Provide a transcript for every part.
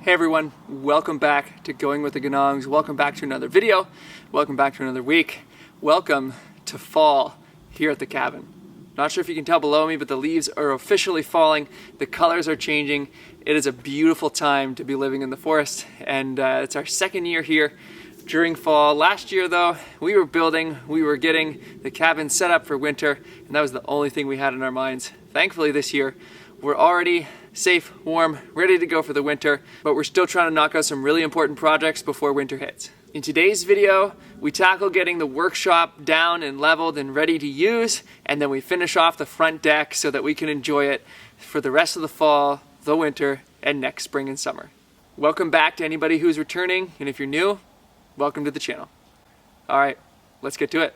Hey everyone, welcome back to Going With The Ganongs. Welcome back to another video. Welcome back to another week. Welcome to fall here at the cabin. Not sure if you can tell below me, but the leaves are officially falling. The colors are changing. It is a beautiful time to be living in the forest, and it's our second year here during fall. Last year though, we were getting the cabin set up for winter, and that was the only thing we had in our minds. Thankfully this year, we're already safe, warm, ready to go for the winter, but we're still trying to knock out some really important projects before winter hits. In today's video, we tackle getting the workshop down and leveled and ready to use, and then we finish off the front deck so that we can enjoy it for the rest of the fall, the winter, and next spring and summer. Welcome back to anybody who's returning, and if you're new, welcome to the channel. All right, let's get to it.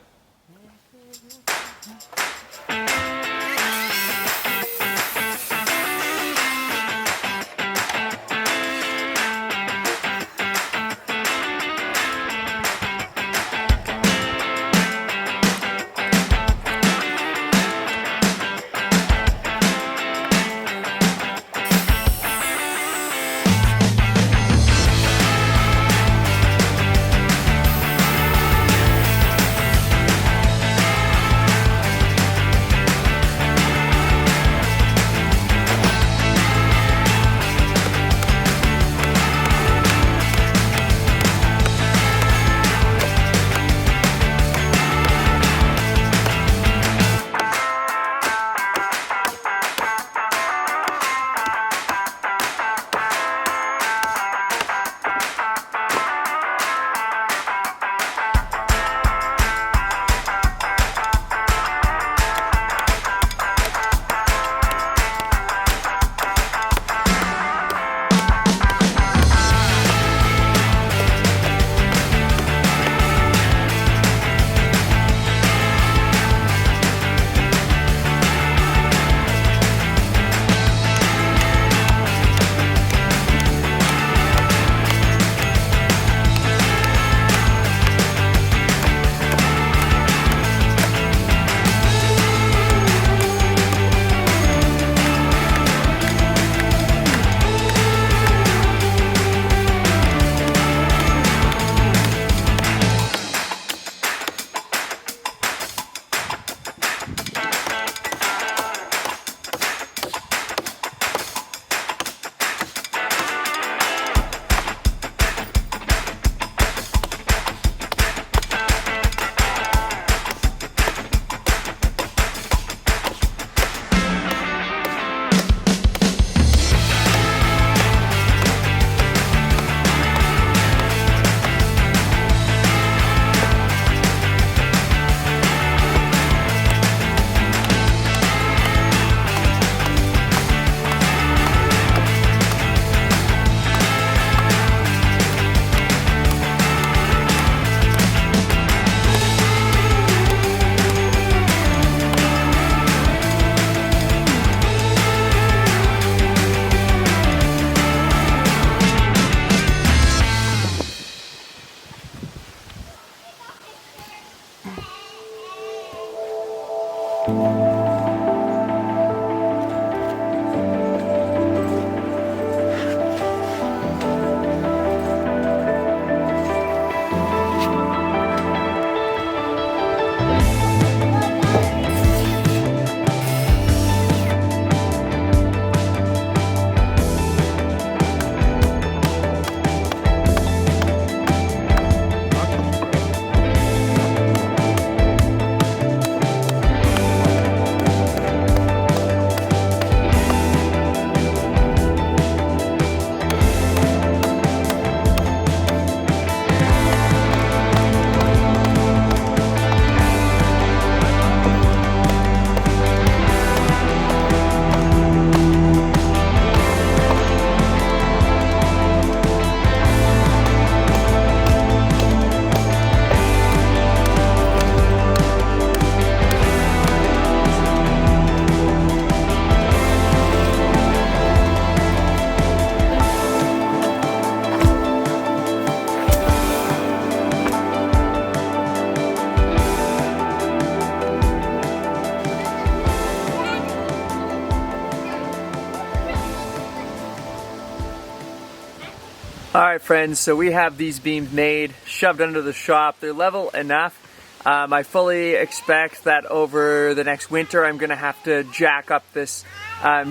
Alright friends, so we have these beams made, shoved under the shop. They're level enough. I fully expect that over the next winter I'm going to have to jack up this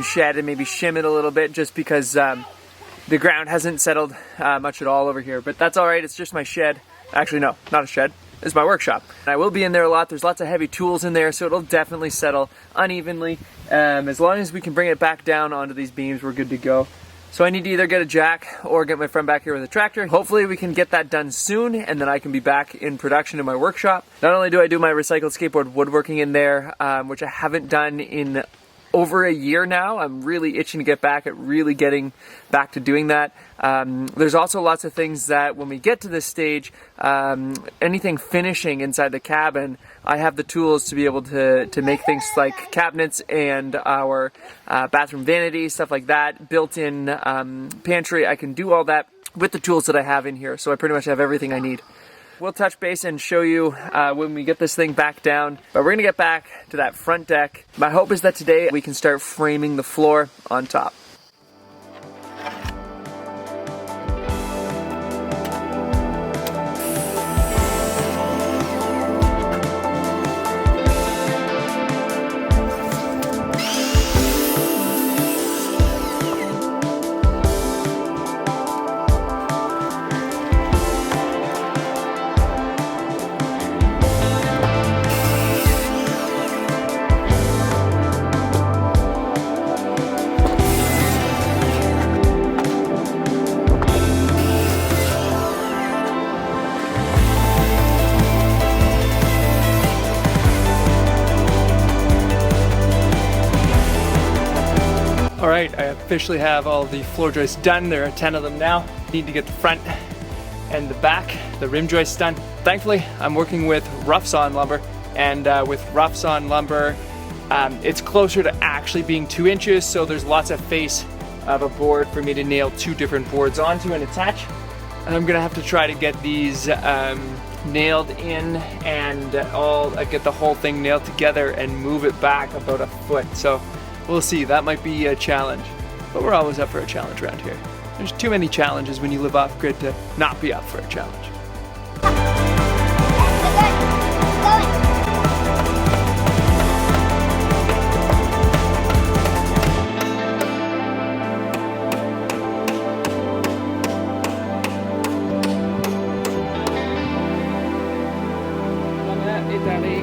shed and maybe shim it a little bit just because the ground hasn't settled much at all over here. But that's alright, it's just my shed. Actually no, not a shed. It's my workshop. I will be in there a lot. There's lots of heavy tools in there, so it'll definitely settle unevenly. As long as we can bring it back down onto these beams, we're good to go. So I need to either get a jack or get my friend back here with a tractor. Hopefully we can get that done soon and then I can be back in production in my workshop. Not only do I do my recycled skateboard woodworking in there, which I haven't done in over a year now. I'm really itching to get back at really getting back to doing that. There's also lots of things that when we get to this stage, anything finishing inside the cabin, I have the tools to be able to make things like cabinets and our bathroom vanity, stuff like that, built-in pantry. I can do all that with the tools that I have in here, so I pretty much have everything I need. We'll touch base and show you when we get this thing back down, but we're gonna get back to that front deck. My hope is that today we can start framing the floor on top. Alright, I officially have all the floor joists done. There are 10 of them now. Need to get the front and the back, the rim joists done. Thankfully, I'm working with rough sawn lumber, and with rough sawn lumber, it's closer to actually being 2 inches, so there's lots of face of a board for me to nail 2 different boards onto and attach. And I'm gonna have to try to get these nailed in and get the whole thing nailed together and move it back about a foot. So we'll see, that might be a challenge, but we're always up for a challenge around here. There's too many challenges when you live off grid to not be up for a challenge. Come at me, Daddy.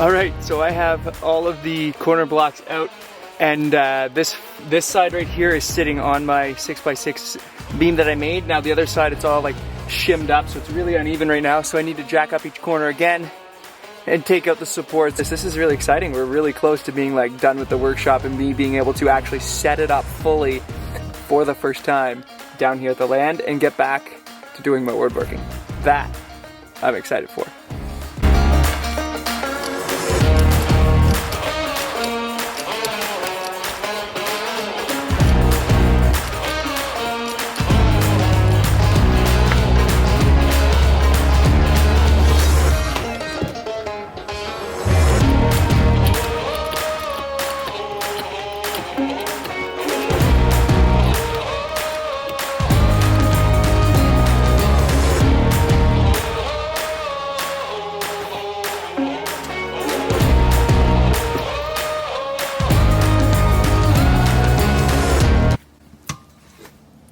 All right, so I have all of the corner blocks out, and this side right here is sitting on my 6x6 beam that I made. Now the other side, it's all like shimmed up, so it's really uneven right now. So I need to jack up each corner again and take out the supports. This is really exciting. We're really close to being like done with the workshop and me being able to actually set it up fully for the first time down here at the land and get back to doing my woodworking. That I'm excited for.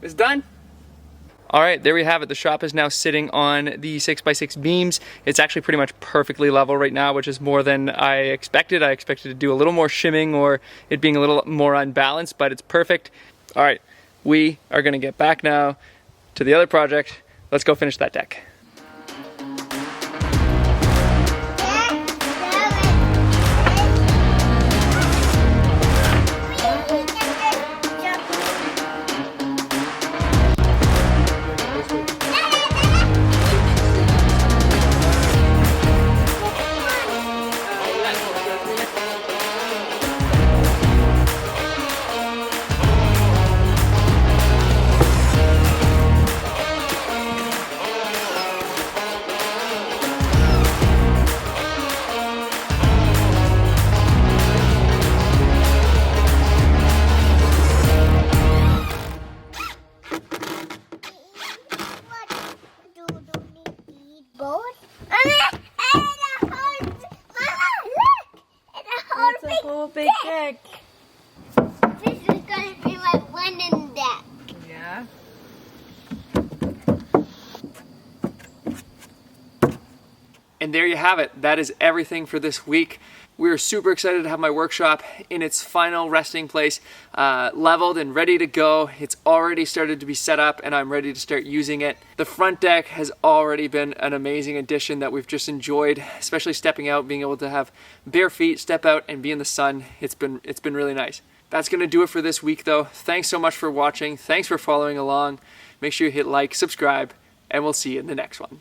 It's done. All right, there we have it. The shop is now sitting on the 6x6 beams. It's actually pretty much perfectly level right now, which is more than I expected. I expected to do a little more shimming or it being a little more unbalanced, but it's perfect. All right, we are gonna get back now to the other project. Let's go finish that deck. It's a whole big deck. This is going to be my blending deck. Yeah. And there you have it. That is everything for this week. We're super excited to have my workshop in its final resting place, leveled and ready to go. It's already started to be set up and I'm ready to start using it. The front deck has already been an amazing addition that we've just enjoyed, especially stepping out, being able to have bare feet, step out and be in the sun. It's been really nice. That's gonna do it for this week though. Thanks so much for watching. Thanks for following along. Make sure you hit like, subscribe, and we'll see you in the next one.